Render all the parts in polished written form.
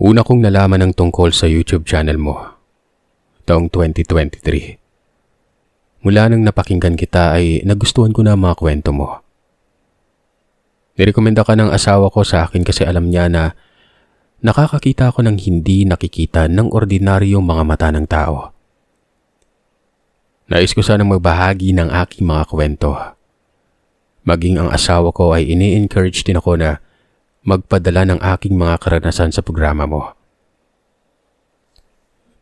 Una kong nalaman ng tungkol sa YouTube channel mo, taong 2023. Mula nang napakinggan kita ay nagustuhan ko na ang mga kwento mo. Nirekomenda ka ng asawa ko sa akin kasi alam niya na nakakakita ako ng hindi nakikita ng ordinaryong mga mata ng tao. Nais ko sanang magbahagi ng aking mga kwento. Maging ang asawa ko ay ini-encourage din ako na magpadala ng aking mga karanasan sa programa mo.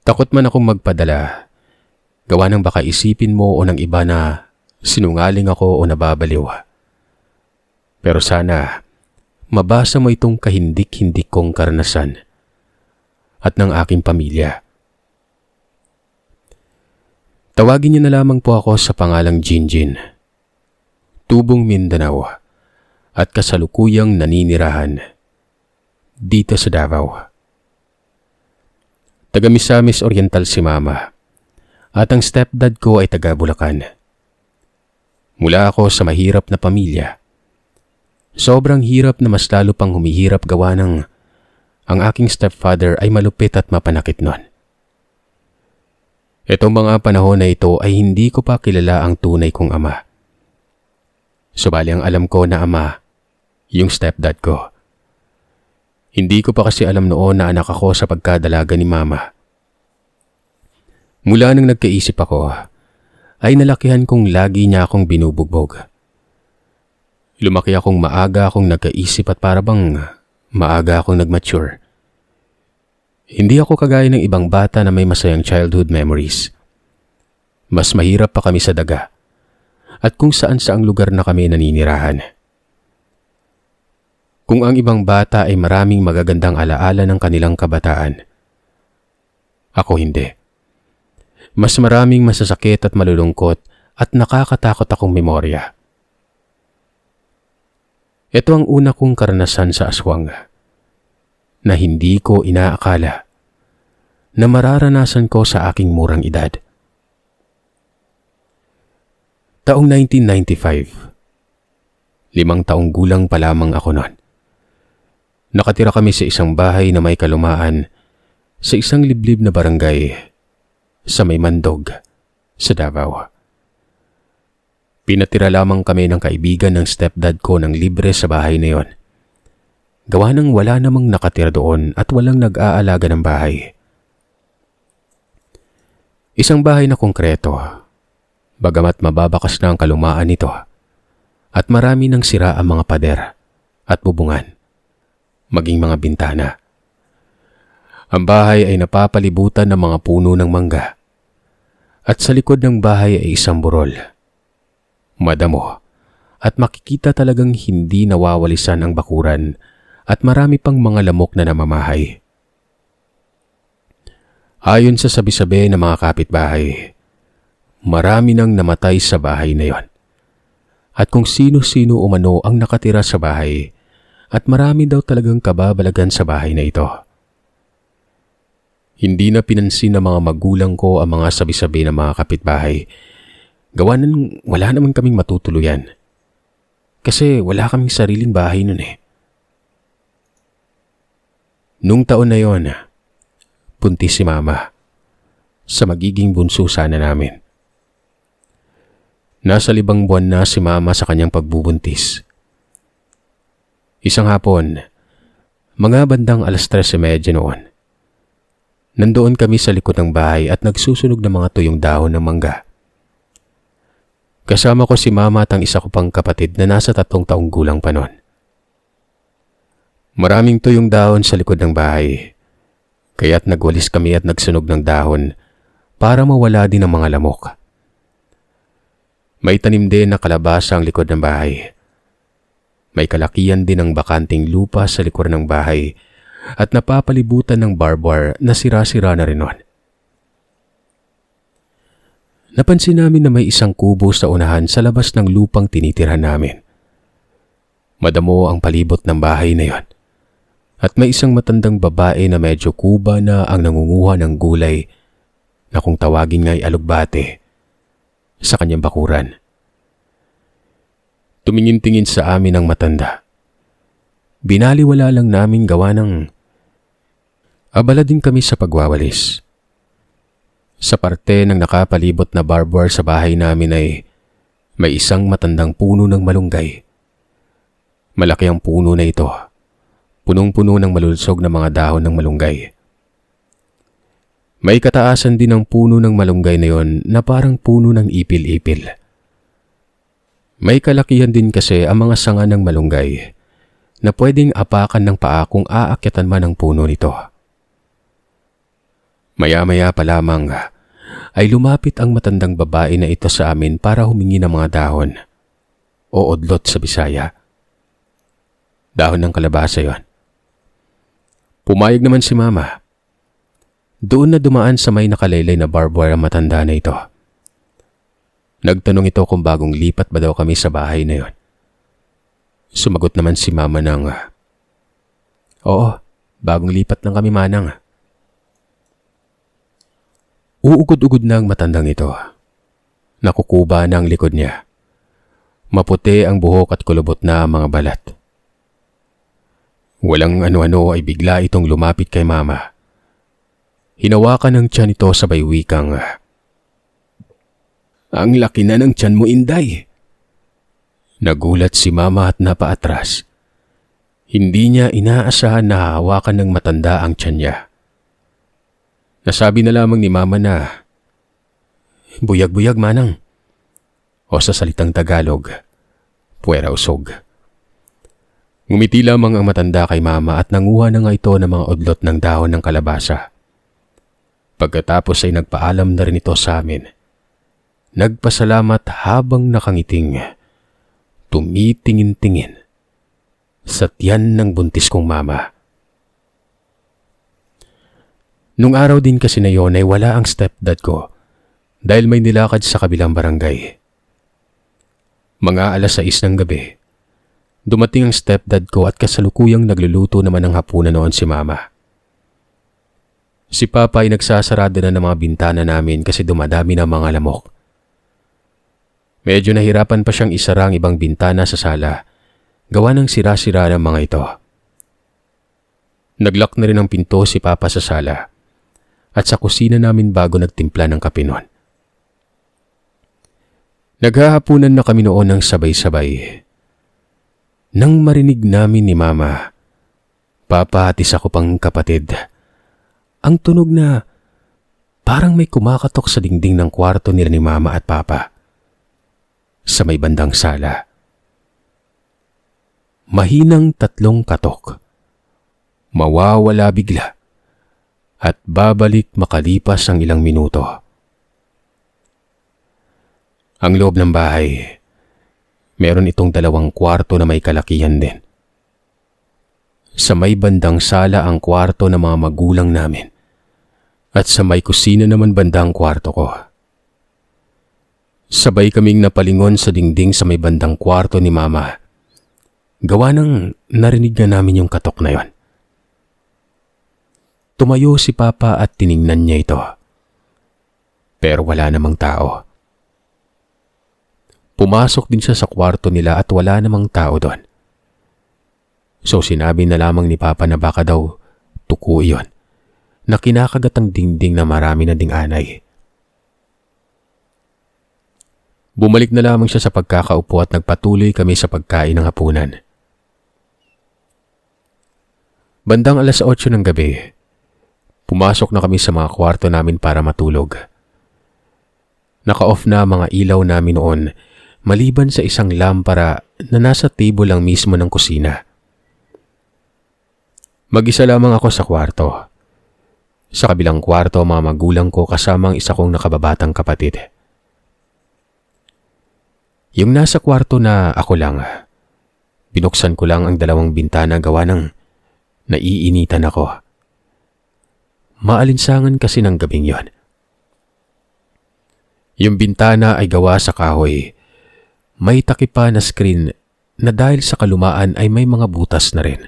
Takot man akong magpadala, gawa ng baka isipin mo o ng iba na sinungaling ako o nababaliw. Pero sana, mabasa mo itong kahindik-hindik kong karanasan at ng aking pamilya. Tawagin niyo na lamang po ako sa pangalang Jinjin, tubong Mindanao at kasalukuyang naninirahan dito sa Davao. Taga Misamis Oriental si Mama at ang stepdad ko ay taga Bulacan. Mula ako sa mahirap na pamilya. Sobrang hirap na mas lalo pang humihirap gawa ng ang aking stepfather ay malupit at mapanakit nun. Itong mga panahon na ito ay hindi ko pa kilala ang tunay kong ama. Subali ang alam ko na ama, yung stepdad ko. Hindi ko pa kasi alam noon na anak ako sa pagkadalaga ni Mama. Mula nang nagkaisip ako, ay nalakihan kong lagi niya akong binubugbog. Lumaki akong maaga akong nagkaisip at parabang maaga akong nagmature. Hindi ako kagaya ng ibang bata na may masayang childhood memories. Mas mahirap pa kami sa daga at kung saan-saang lugar na kami naninirahan. Kung ang ibang bata ay maraming magagandang alaala ng kanilang kabataan, ako hindi. Mas maraming masasakit at malulungkot at nakakatakot akong memorya. Ito ang una kong karanasan sa aswang na hindi ko inaakala na mararanasan ko sa aking murang edad. Taong 1995, 5 taong gulang pa lamang ako noon. Nakatira kami sa isang bahay na may kalumaan sa isang liblib na barangay sa May Mandog sa Davao. Pinatira lamang kami ng kaibigan ng stepdad ko ng libre sa bahay na yon. Gawa ng wala namang nakatira doon at walang nag-aalaga ng bahay. Isang bahay na konkreto, bagamat mababakas na ang kalumaan nito at marami nang sira ang mga pader at bubungan, maging mga bintana. Ang bahay ay napapalibutan ng mga puno ng mangga at sa likod ng bahay ay isang burol. Madamo at makikita talagang hindi nawawalisan ang bakuran at marami pang mga lamok na namamahay. Ayon sa sabi-sabi ng mga kapitbahay, marami nang namatay sa bahay na yon. At kung sino-sino umano ang nakatira sa bahay at marami daw talagang kababalagan sa bahay na ito. Hindi na pinansin ng mga magulang ko ang mga sabi-sabi ng mga kapitbahay. Gawa ng wala naman kaming matutuluyan. Kasi wala kaming sariling bahay nun eh. Nung taon na yon, buntis si Mama sa magiging bunso sana namin. Nasa 5 buwan na si Mama sa kanyang pagbubuntis. Isang hapon, mga bandang 3:30 noon, nandoon kami sa likod ng bahay at nagsusunog ng mga tuyong dahon ng mangga. Kasama ko si Mama at ang isa ko pang kapatid na nasa 3 taong gulang pa noon. Maraming tuyong dahon sa likod ng bahay, kaya't nagwalis kami at nagsunog ng dahon para mawala din ang mga lamok. May tanim din na kalabasa ang likod ng bahay. May kalakihan din ng bakanting lupa sa likod ng bahay at napapalibutan ng barbed na sira-sira na rin noon. Napansin namin na may isang kubo sa unahan sa labas ng lupang tinitirhan namin. Madamo ang palibot ng bahay na yon. At may isang matandang babae na medyo kuba na ang nangunguha ng gulay na kung tawagin nga'y alugbate sa kanyang bakuran. Tumingin-tingin sa amin ang matanda. Binaliwala lang namin gawa ng Abala din kami sa pagwawalis. Sa parte ng nakapalibot na barbed wire sa bahay namin ay may isang matandang puno ng malunggay. Malaki ang puno na ito. Punong-puno ng malulusog na mga dahon ng malunggay. May kataasan din ang puno ng malunggay na yon na parang puno ng ipil-ipil. May kalakihan din kasi ang mga sanga ng malunggay na pwedeng apakan ng paa kung aakyatan man ang puno nito. Maya-maya pa lamang ay lumapit ang matandang babae na ito sa amin para humingi ng mga dahon o odlot sa Bisaya. Dahon ng kalabasa yon. Pumayag naman si Mama. Doon na dumaan sa may nakalaylay na barbed wire ang matanda na ito. Nagtanong ito kung bagong lipat ba daw kami sa bahay na yon. Sumagot naman si Mama ng, "Oo, bagong lipat lang kami, Manang." Uugod-ugod na ang matandang ito. Nakukuba na ang likod niya. Maputi ang buhok at kulubot na ang mga balat. Walang ano-ano ay bigla itong lumapit kay Mama. Hinawakan ng tiyan ito sabay wikang, "Ang laki na ng tiyan mo, Inday." Nagulat si Mama at napaatras. Hindi niya inaasahan na hawakan ng matanda ang tiyan niya. Nasabi na lamang ni Mama na, "Buyag-buyag, Manang." O sa salitang Tagalog, puwera usog. Ngumiti lamang ang matanda kay Mama at nanguha na nga ito ng mga udlot ng dahon ng kalabasa. Pagkatapos ay nagpaalam na rin ito sa amin. Nagpasalamat habang nakangiting, tumitingin-tingin sa tiyan ng buntis kong Mama. Nung araw din kasi na yon ay wala ang stepdad ko dahil may nilakad sa kabilang barangay. Mga 6:00 ng gabi, dumating ang stepdad ko at kasalukuyang nagluluto naman ng hapunan noon si Mama. Si Papa ay nagsasarado na ng mga bintana namin kasi dumadami na mga lamok. Medyo nahirapan pa siyang isara ang ibang bintana sa sala, gawa ng sira-sira ng mga ito. Naglock na rin ang pinto si Papa sa sala at sa kusina namin bago nagtimpla ng kape noon. Naghahapunan na kami noon ng sabay-sabay. Nang marinig namin ni Mama, Papa at isa ko pang kapatid, ang tunog na parang may kumakatok sa dingding ng kwarto nila ni Mama at Papa sa may bandang sala. Mahinang 3 katok. Mawawala bigla at babalik makalipas ang ilang minuto. Ang loob ng bahay, meron itong 2 kwarto na may kalakihan din. Sa may bandang sala ang kwarto ng mga magulang namin at sa may kusina naman bandang kwarto ko. Sabay kaming napalingon sa dingding sa may bandang kwarto ni Mama. Gawa ng narinig na namin yung katok na yon. Tumayo si Papa at tiningnan niya ito. Pero wala namang tao. Pumasok din siya sa kwarto nila at wala namang tao doon. So sinabi na lamang ni Papa na baka daw tuko iyon, na kinakagat ang dingding na marami na ding anay. Bumalik na lamang siya sa pagkakaupo at nagpatuloy kami sa pagkain ng hapunan. Bandang 8:00 ng gabi, pumasok na kami sa mga kwarto namin para matulog. Naka-off na ang mga ilaw namin noon maliban sa isang lampara na nasa table lang mismo ng kusina. Mag-isa lamang ako sa kwarto. Sa kabilang kwarto ang mga magulang ko kasama ang isa kong nakababatang kapatid. Yung nasa kwarto na ako lang, binuksan ko lang ang 2 bintana gawa ng naiinitan ako. Maalinsangan kasi ng gabing yon. Yung bintana ay gawa sa kahoy. May takip pa na screen na dahil sa kalumaan ay may mga butas na rin.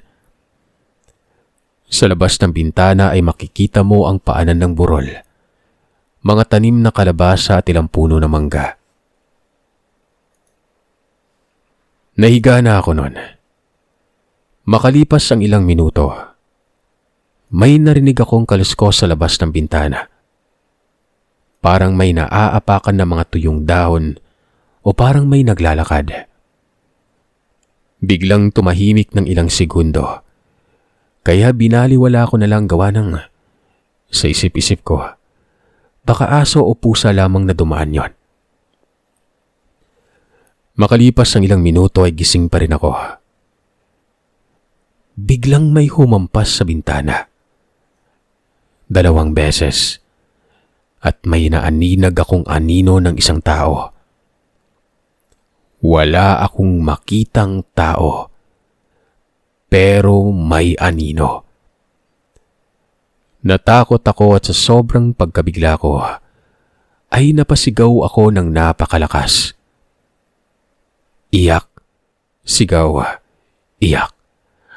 Sa labas ng bintana ay makikita mo ang paanan ng burol, mga tanim na kalabasa at ilang puno na mangga. Nahiga na ako noon. Makalipas ang ilang minuto, may narinig akong kaluskos sa labas ng bintana. Parang may naaapakan na mga tuyong dahon o parang may naglalakad. Biglang tumahimik ng ilang segundo, kaya binaliwala ko na lang gawa ng sa isip-isip ko, baka aso o pusa lamang na dumaan yon. Makalipas ang ilang minuto ay gising pa rin ako. Biglang may humampas sa bintana. 2 beses. At may naaninag akong anino ng isang tao. Wala akong makitang tao, pero may anino. Natakot ako at sa sobrang pagkabigla ko, ay napasigaw ako ng napakalakas. Iyak, sigaw, iyak,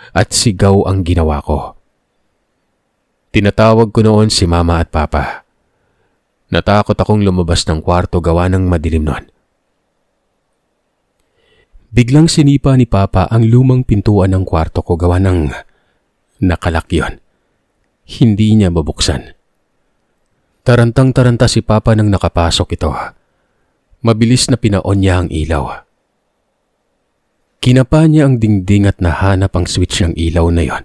at sigaw ang ginawa ko. Tinatawag ko noon si Mama at Papa. Natakot akong lumabas ng kwarto gawa ng madilim noon. Biglang sinipa ni Papa ang lumang pintuan ng kwarto ko gawa ng nakalak yun. Hindi niya babuksan. Tarantang-taranta si Papa nang nakapasok ito. Mabilis na pinaon niya ang ilaw. Kinapa niya ang dingding at nahanap ang switch ng ilaw na yon.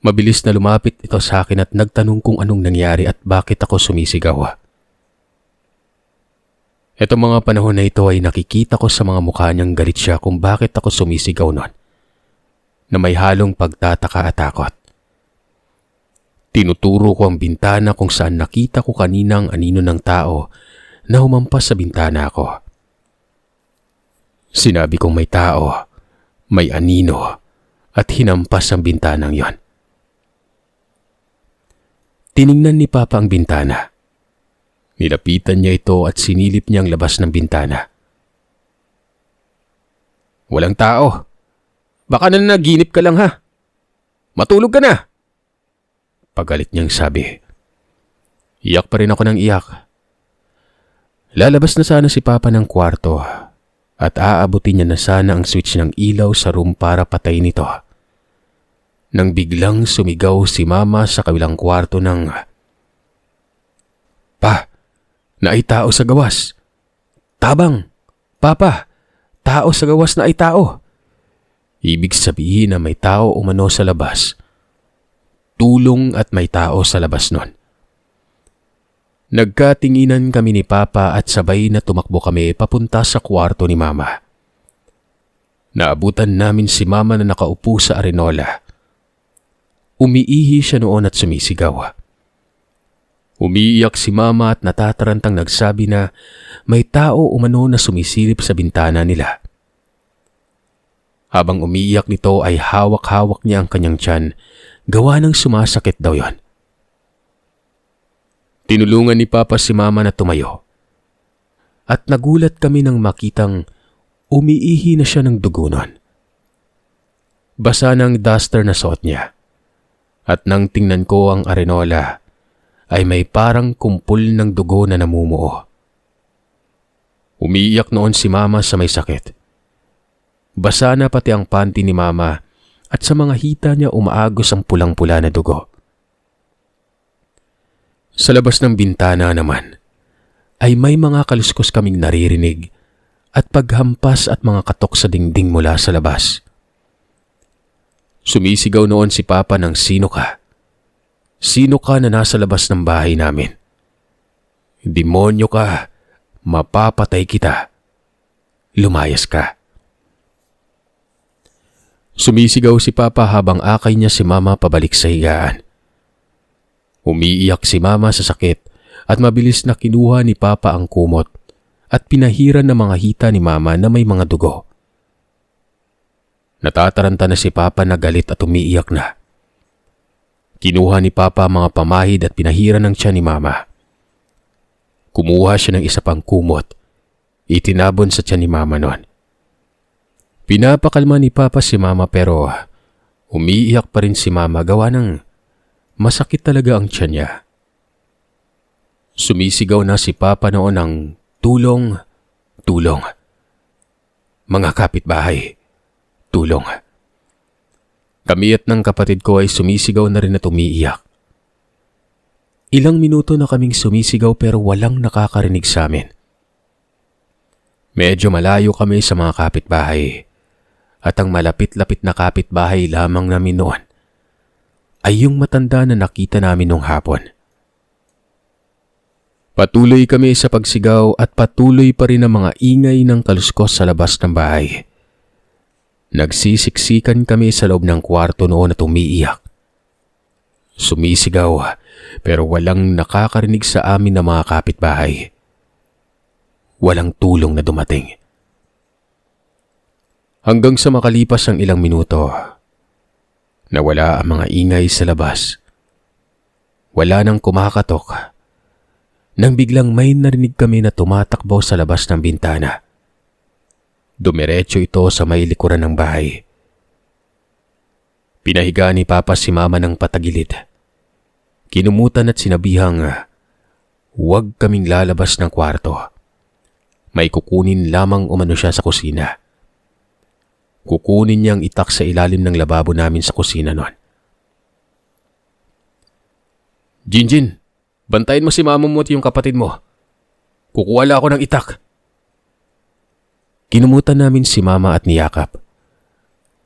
Mabilis na lumapit ito sa akin at nagtanong kung anong nangyari at bakit ako sumisigaw. Itong mga panahon na ito ay nakikita ko sa mga mukha niyang galit siya kung bakit ako sumisigaw noon, na may halong pagtataka at takot. Tinuturo ko ang bintana kung saan nakita ko kanina ang anino ng tao na humampas sa bintana ko. Sinabi kong may tao, may anino, at hinampas ang bintanang yon. Tiningnan ni Papa ang bintana. Nilapitan niya ito at sinilip niya ang labas ng bintana. Walang tao. Baka nanaginip ka lang ha. Matulog ka na. Pagalit niyang sabi. Iyak pa rin ako ng iyak. Lalabas na sana si Papa ng kwarto at aabutin niya na sana ang switch ng ilaw sa room para patayin ito. Nang biglang sumigaw si Mama sa kabilang kwarto ng, Pa, na ay tao sa gawas. Tabang, Papa, tao sa gawas na ay tao. Ibig sabihin na may tao umano sa labas. Tulong at may tao sa labas nun. Nagkatinginan kami ni Papa at sabay na tumakbo kami papunta sa kwarto ni Mama. Naabutan namin si Mama na nakaupo sa arenola. Umiihi siya noon at sumisigaw. Umiiyak si Mama at natatarantang nagsabi na may tao umano na sumisilip sa bintana nila. Habang umiiyak nito ay hawak-hawak niya ang kanyang tiyan, gawa ng sumasakit daw yon. Tinulungan ni Papa si Mama na tumayo. At nagulat kami nang makitang umiihi na siya ng dugo nun. Basa ng duster na suot niya. At nang tingnan ko ang arenola, ay may parang kumpul ng dugo na namumuo. Umiiyak noon si Mama sa may sakit. Basa na pati ang panty ni Mama at sa mga hita niya umaagos ang pulang-pula na dugo. Sa labas ng bintana naman, ay may mga kaluskos kaming naririnig at paghampas at mga katok sa dingding mula sa labas. Sumisigaw noon si Papa ng sino ka? Sino ka na nasa labas ng bahay namin? Demonyo ka, mapapatay kita. Lumayas ka. Sumisigaw si Papa habang akay niya si Mama pabalik sa higaan. Umiiyak si Mama sa sakit at mabilis na kinuha ni Papa ang kumot at pinahiran ng mga hita ni Mama na may mga dugo. Natataranta na si Papa na galit at umiiyak na. Kinuha ni Papa ang mga pamahid at pinahiran ng tiyan ni Mama. Kumuha siya ng isa pang kumot. Itinabon sa tiyan ni Mama noon. Pinapakalma ni Papa si Mama pero umiiyak pa rin si Mama gawa ng masakit talaga ang tiyan niya. Sumisigaw na si Papa noon ng tulong, tulong. Mga kapitbahay, tulong. Kami at ng kapatid ko ay sumisigaw na rin at umiiyak. Ilang minuto na kaming sumisigaw pero walang nakakarinig sa amin. Medyo malayo kami sa mga kapitbahay at ang malapit-lapit na kapitbahay lamang namin noon ay yung matanda na nakita namin nung hapon. Patuloy kami sa pagsigaw at patuloy pa rin ang mga ingay ng kaluskos sa labas ng bahay. Nagsisiksikan kami sa loob ng kwarto noon at umiiyak. Sumisigaw pero walang nakakarinig sa amin na mga kapitbahay. Walang tulong na dumating. Hanggang sa makalipas ang ilang minuto, nawala ang mga ingay sa labas. Wala nang kumakatok. Nang biglang may narinig kami na tumatakbo sa labas ng bintana. Dumiretso ito sa may likuran ng bahay. Pinahiga ni Papa si Mama ng patagilid. Kinumutan at sinabihang huwag kaming lalabas ng kwarto. May kukunin lamang umano siya sa kusina. Kukunin niyang itak sa ilalim ng lababo namin sa kusina noon. Jinjin, bantayin mo si mama mo at yung kapatid mo. Kukuha ako ng itak. Kinumutan namin si Mama at niyakap.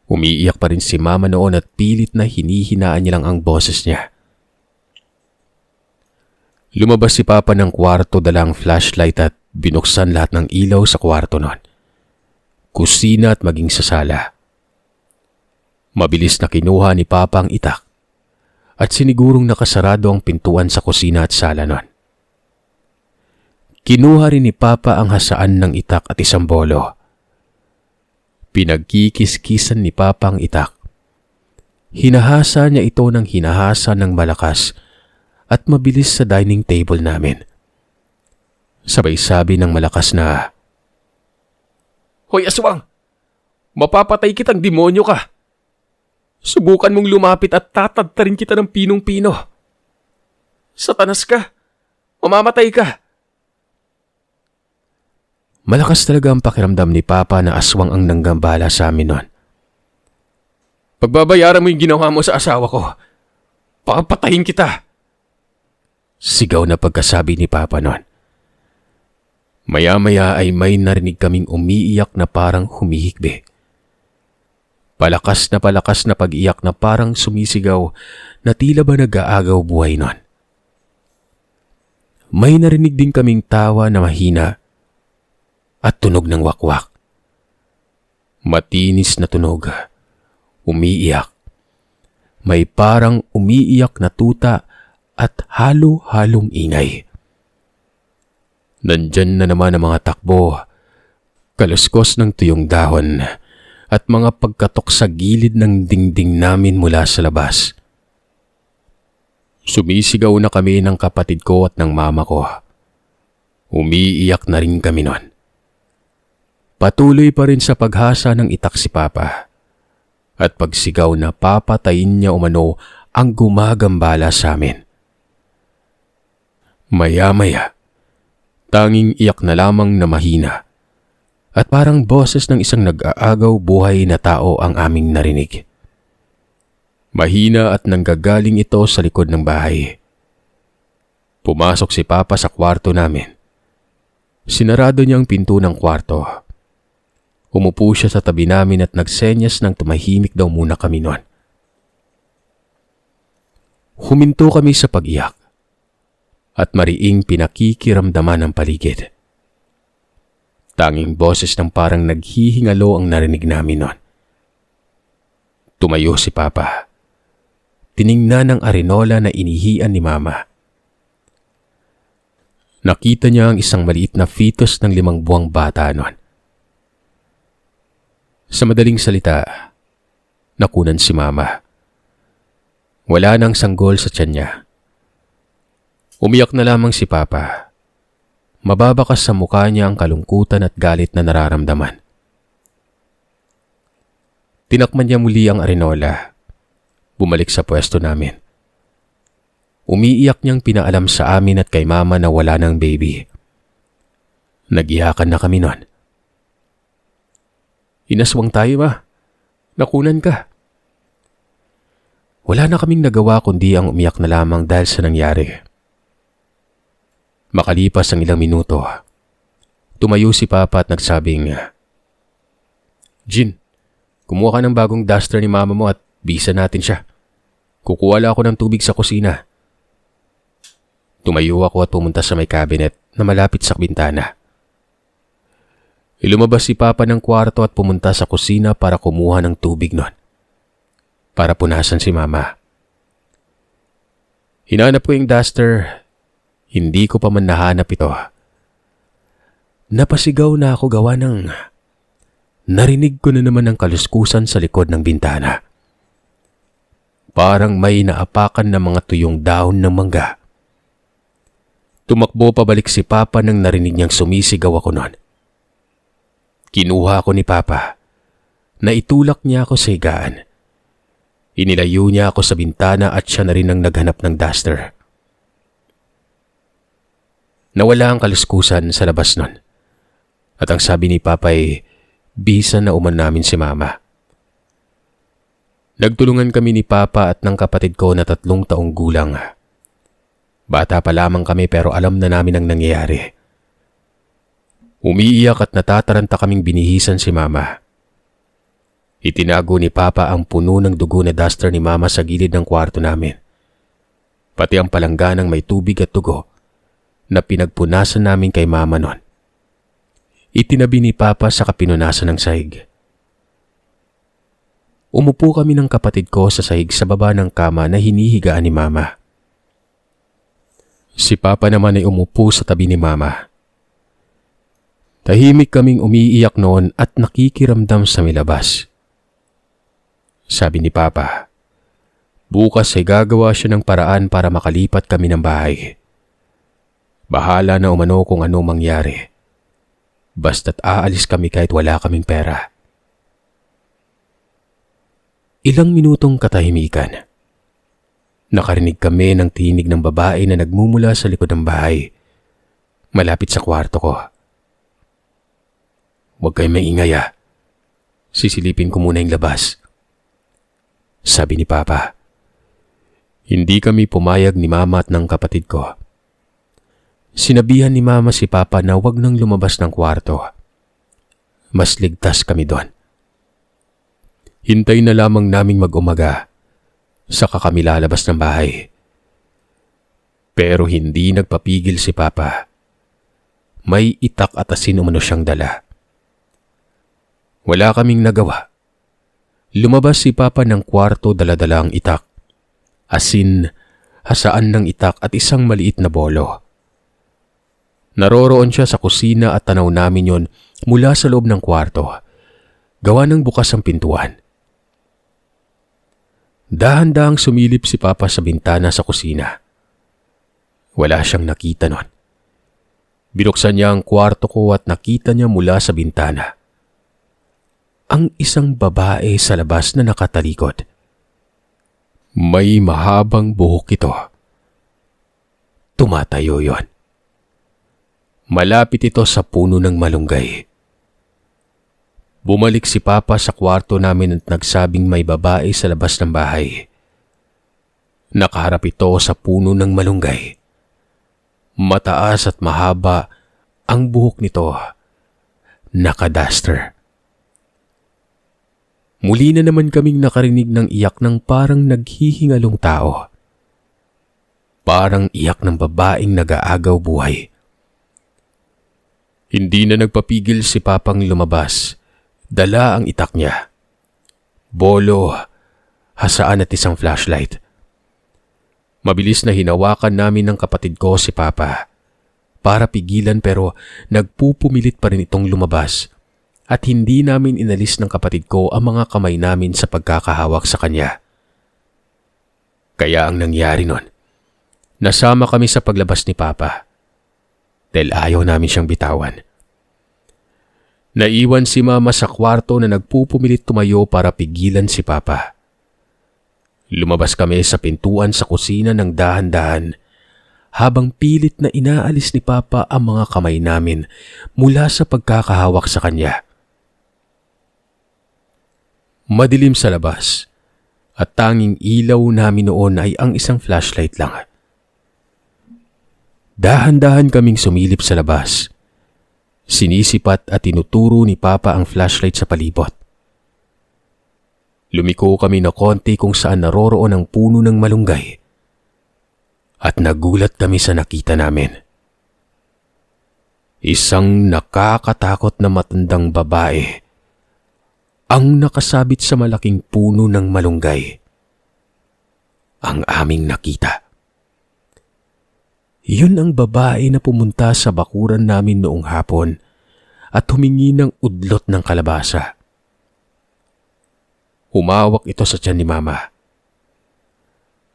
Umiiyak pa rin si Mama noon at pilit na hinihinaan niya lang ang boses niya. Lumabas si Papa ng kwarto dala ang flashlight at binuksan lahat ng ilaw sa kwarto noon. Kusina at maging sa sala. Mabilis na kinuha ni Papa ang itak at sinigurong nakasarado ang pintuan sa kusina at sala noon. Kinuha rin ni Papa ang hasaan ng itak at isang bolo. Pinagkikiskisan ni Papa ang itak. Hinahasa niya ito ng hinahasa ng malakas at mabilis sa dining table namin. Sabay sabi ng malakas na, "Hoy aswang! Mapapatay kitang demonyo ka! Subukan mong lumapit at tatadtarin kita ng pinong-pino. Satanas ka! Mamamatay ka!" Malakas talaga ang pakiramdam ni Papa na aswang ang nanggambala sa amin noon. "Pagbabayaran mo yung ginawa mo sa asawa ko. Papatayin kita!" Sigaw na pagkasabi ni Papa noon. Maya-maya ay may narinig kaming umiiyak na parang humihikbi. Palakas na pag-iyak na parang sumisigaw na tila ba nag-aagaw buhay noon. May narinig din kaming tawa na mahina at tunog ng wakwak. Matinis na tunog. Umiiyak. May parang umiiyak na tuta at halo-halong ingay. Nandyan na naman ang mga takbo, kaluskos ng tuyong dahon at mga pagkatok sa gilid ng dingding namin mula sa labas. Sumisigaw na kami ng kapatid ko at ng mama ko. Umiiyak na rin kami noon. Patuloy pa rin sa paghasa ng itak si Papa at pagsigaw na papatayin niya umano ang gumagambala sa amin. Maya-maya, tanging iyak na lamang na mahina at parang boses ng isang nag-aagaw buhay na tao ang aming narinig. Mahina at nanggagaling ito sa likod ng bahay. Pumasok si Papa sa kwarto namin. Sinarado niya ang pinto ng kwarto. Umupo siya sa tabi namin at nagsenyas ng tumahimik daw muna kami noon. Huminto kami sa pag-iyak at mariing pinakikiramdaman ang paligid. Tanging boses ng parang naghihingalo ang narinig namin noon. Tumayo si Papa. Tiningnan ang arenola na inihian ni Mama. Nakita niya ang isang maliit na fetus ng 5 buwang bata noon. Sa madaling salita, nakunan si Mama. Wala nang sanggol sa tiyan niya. Umiyak na lamang si Papa. Mababakas sa mukha niya ang kalungkutan at galit na nararamdaman. Tinakman niya muli ang arenola. Bumalik sa pwesto namin. Umiiyak niyang pinaalam sa amin at kay Mama na wala ng baby. Nag-iyakan na kami noon. "Inaswang tayo, Ma. Nakunan ka." Wala na kaming nagawa kundi ang umiyak na lamang dahil sa nangyari. Makalipas ang ilang minuto, tumayo si Papa at nagsabing, "Jin, kumuha ka ng bagong duster ni mama mo at bisa natin siya. Kukuha lang ako ng tubig sa kusina." Tumayo ako at pumunta sa may cabinet na malapit sa bintana. Lumabas si Papa ng kwarto at pumunta sa kusina para kumuha ng tubig nun, para punasan si Mama. Hinanap ko yung duster, hindi ko pa man nahanap ito. Napasigaw na ako gawa ng narinig ko na naman ang kaluskusan sa likod ng bintana. Parang may naapakan na mga tuyong dahon ng mangga. Tumakbo pabalik si Papa nang narinig niyang sumisigaw ako noon. Kinuha ako ni Papa. Naitulak niya ako sa higaan. Inilayo niya ako sa bintana at siya na rin ang naghanap ng duster. Nawala ang kaluskusan sa labas nun. At ang sabi ni Papa ay bisa na uman namin si Mama. Nagtulungan kami ni Papa at ng kapatid ko na 3 taong gulang. Bata pa lamang kami pero alam na namin ang nangyayari. Umiiyak at natataranta kaming binihisan si Mama. Itinago ni Papa ang puno ng dugo na duster ni Mama sa gilid ng kwarto namin. Pati ang palangganang may tubig at dugo na pinagpunasan namin kay Mama noon. Itinabi ni Papa sa kapinunasan ng sahig. Umupo kami ng kapatid ko sa sahig sa baba ng kama na hinihigaan ni Mama. Si Papa naman ay umupo sa tabi ni Mama. Tahimik kaming umiiyak noon at nakikiramdam sa milabas. Sabi ni Papa, bukas ay gagawa siya ng paraan para makalipat kami ng bahay. Bahala na umano kung ano mangyari. Basta't aalis kami kahit wala kaming pera. Ilang minutong katahimikan. Nakarinig kami ng tinig ng babae na nagmumula sa likod ng bahay, malapit sa kwarto ko. "Huwag kayo maingay ah. Sisilipin ko muna yung labas," sabi ni Papa. Hindi kami pumayag ni Mama at ng kapatid ko. Sinabihan ni Mama si Papa na huwag nang lumabas ng kwarto. Mas ligtas kami doon. Hintay na lamang naming mag-umaga, saka kami lalabas ng bahay. Pero hindi nagpapigil si Papa. May itak at asin umano siyang dala. Wala kaming nagawa. Lumabas si Papa ng kwarto dala-dala ang itak, asin, hasaan ng itak at isang maliit na bolo. Naroroon siya sa kusina at tanaw namin yon mula sa loob ng kwarto, gawa ng bukas ang pintuan. Dahan-dahang sumilip si Papa sa bintana sa kusina. Wala siyang nakita nun. Binuksan niya ang kwarto ko at nakita niya mula sa bintana ang isang babae sa labas na nakatalikod. May mahabang buhok ito. Tumatayo yon. Malapit ito sa puno ng malunggay. Bumalik si Papa sa kwarto namin at nagsabing may babae sa labas ng bahay. Nakaharap ito sa puno ng malunggay. Mataas at mahaba ang buhok nito. Naka-duster. Muli na naman kaming nakarinig ng iyak ng parang naghihingalong tao. Parang iyak ng babaeng nag-aagaw buhay. Hindi na nagpapigil si Papang lumabas. Dala ang itak niya. Bolo, hasaan at isang flashlight. Mabilis na hinawakan namin ng kapatid ko si Papa para pigilan pero nagpupumilit pa rin itong lumabas. At hindi namin inalis ng kapatid ko ang mga kamay namin sa pagkakahawak sa kanya. Kaya ang nangyari nun, nasama kami sa paglabas ni Papa dahil ayaw namin siyang bitawan. Naiwan si Mama sa kwarto na nagpupumilit tumayo para pigilan si Papa. Lumabas kami sa pintuan sa kusina ng dahan-dahan habang pilit na inaalis ni Papa ang mga kamay namin mula sa pagkakahawak sa kanya. Madilim sa labas at tanging ilaw namin noon ay ang isang flashlight lang. Dahan-dahan kaming sumilip sa labas. Sinisipat at tinuturo ni Papa ang flashlight sa palibot. Lumiko kami na konti kung saan naroroon ang puno ng malunggay at nagulat kami sa nakita namin. Isang nakakatakot na matandang babae ang nakasabit sa malaking puno ng malunggay. Ang aming nakita. Yun ang babae na pumunta sa bakuran namin noong hapon at humingi ng udlot ng kalabasa. Humawak ito sa tiyan ni Mama.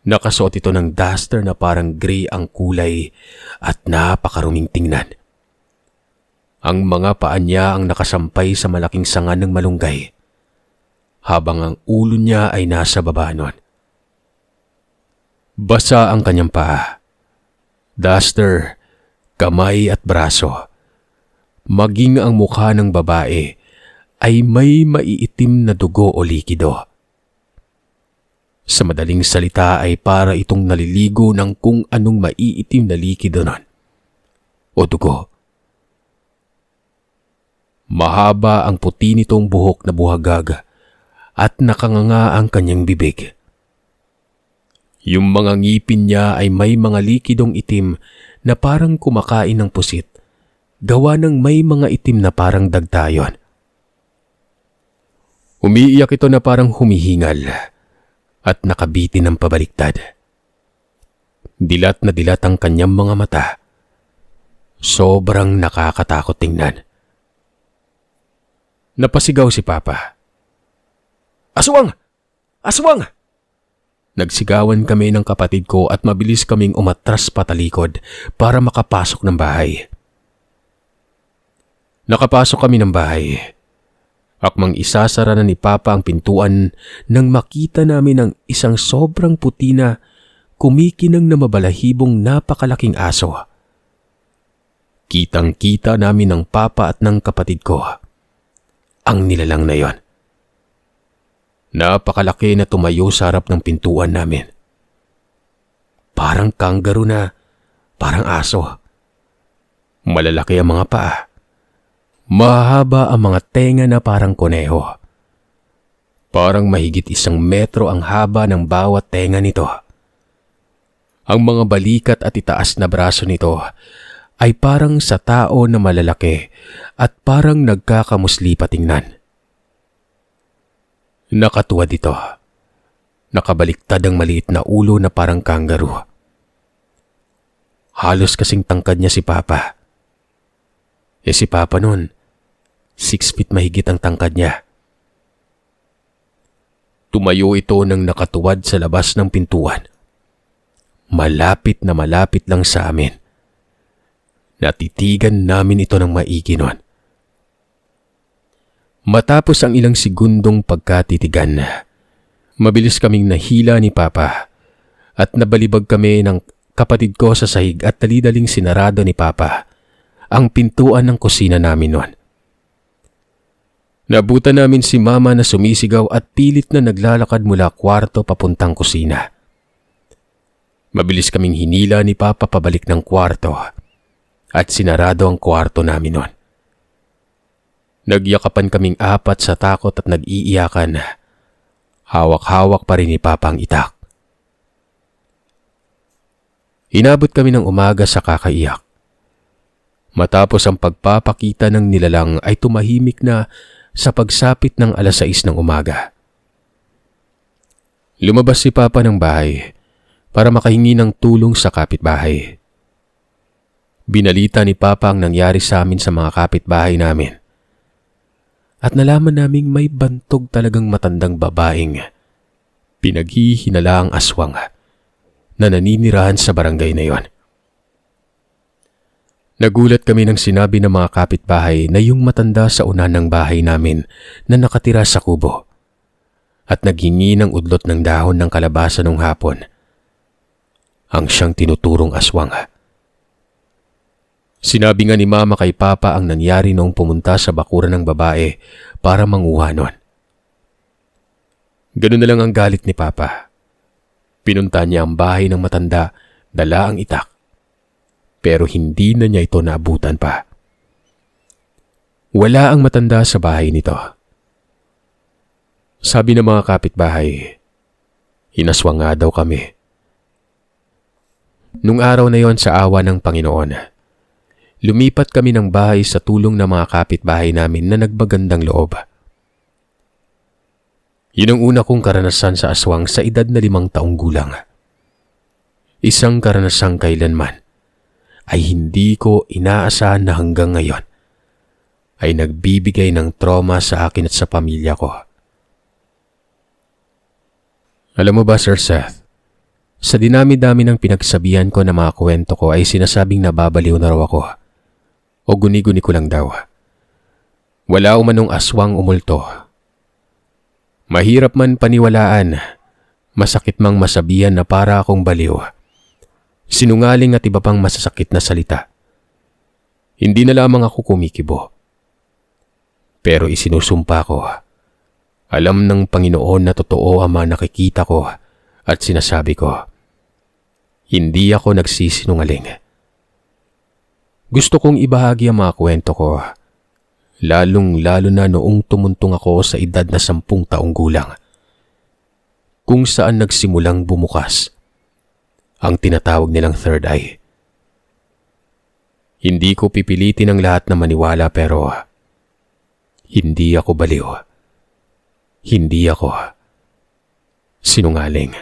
Nakasuot ito ng duster na parang gray ang kulay at napakaruming tingnan. Ang mga paa niya ang nakasampay sa malaking sanga ng malunggay, habang ang ulo niya ay nasa baba nun. Basa ang kanyang paa, duster, kamay at braso. Maging ang mukha ng babae ay may maiitim na dugo o likido. Sa madaling salita ay para itong naliligo ng kung anong maiitim na likido nun o dugo. Mahaba ang puti nitong buhok na buhagag at nakanganga ang kanyang bibig. Yung mga ngipin niya ay may mga likidong itim na parang kumakain ng pusit, gawa ng may mga itim na parang dagtayon. Umiiyak ito na parang humihingal at nakabitin ng pabaliktad. Dilat na dilat ang kanyang mga mata. Sobrang nakakatakot tingnan. Napasigaw si Papa. "Aswang! Aswang!" Nagsigawan kami ng kapatid ko at mabilis kaming umatras patalikod para makapasok ng bahay. Nakapasok kami ng bahay. Akmang isasara na ni Papa ang pintuan nang makita namin ang isang sobrang puti na kumikinang na mabalahibong napakalaking aso. Kitang-kita namin ng Papa at ng kapatid ko ang nilalang na yon. Napakalaki na tumayo sa harap ng pintuan namin. Parang kangaroo na, parang aso. Malalaki ang mga paa. Mahaba ang mga tenga na parang kuneho. Parang mahigit 1 metro ang haba ng bawat tenga nito. Ang mga balikat at itaas na braso nito ay parang sa tao na malalaki at parang nagkakamusli patingnan. Nakatuwad ito. Nakabaliktad ang maliit na ulo na parang kangaroo. Halos kasing tangkad niya si Papa. Si Papa nun, 6 feet mahigit ang tangkad niya. Tumayo ito nang nakatuwad sa labas ng pintuan. Malapit na malapit lang sa amin. Natitigan namin ito ng maigi nun. Matapos ang ilang segundong pagkatitigan, mabilis kaming nahila ni Papa at nabalibag kami ng kapatid ko sa sahig at dali-daling sinarado ni Papa ang pintuan ng kusina namin nun. Nabutan namin si Mama na sumisigaw at pilit na naglalakad mula kwarto papuntang kusina. Mabilis kaming hinila ni Papa pabalik ng kwarto at sinarado ang kwarto namin nun. Nagyakapan kaming 4 sa takot at nag-iiyakan. Hawak-hawak pa rin ni Papa ang itak. Inabot kami ng umaga sa kakaiyak. Matapos ang pagpapakita ng nilalang ay tumahimik na sa pagsapit ng 6:00 ng umaga. Lumabas si Papa ng bahay para makahingi ng tulong sa kapitbahay. Binalita ni Papa ang nangyari sa amin sa mga kapitbahay namin. At nalaman naming may bantog talagang matandang babaeng pinaghihinalaang aswang na naninirahan sa barangay na yon. Nagulat kami nang sinabi ng mga kapitbahay na yung matanda sa unan ng bahay namin na nakatira sa kubo at naghingi ng udlot ng dahon ng kalabasa nung hapon ang siyang tinuturong aswang. Sinabi nga ni Mama kay Papa ang nangyari noong pumunta sa bakuran ng babae para manguha nun. Ganun na lang ang galit ni Papa. Pinunta niya ang bahay ng matanda, dala ang itak. Pero hindi na niya ito naabutan pa. Wala ang matanda sa bahay nito. Sabi ng mga kapitbahay, inaswang nga daw kami. Nung araw na yon sa awa ng Panginoon, lumipat kami ng bahay sa tulong ng mga kapitbahay namin na nagbagandang loob. Yun ang una kong karanasan sa aswang sa edad na 5 taong gulang. Isang karanasang kailanman ay hindi ko inaasahan na hanggang ngayon ay nagbibigay ng trauma sa akin at sa pamilya ko. Alam mo ba, Sir Seth, sa dinami-dami ng pinagsabihan ko na mga kwento ko ay sinasabing nababaliw na raw ako o guni-guni ko lang daw. Wala umanong aswang umulto. Mahirap man paniwalaan, masakit mang masabihan na para akong baliw. Sinungaling at iba pang masasakit na salita. Hindi na lamang ako kumikibo. Pero isinusumpa ko, alam ng Panginoon na totoo ang mga nakikita ko at sinasabi ko. Hindi ako nagsisinungaling. Gusto kong ibahagi ang mga kwento ko, lalong-lalo na noong tumuntong ako sa edad na 10 taong gulang, kung saan nagsimulang bumukas ang tinatawag nilang third eye. Hindi ko pipilitin ang lahat na maniwala pero hindi ako baliw. Hindi ako sinungaling.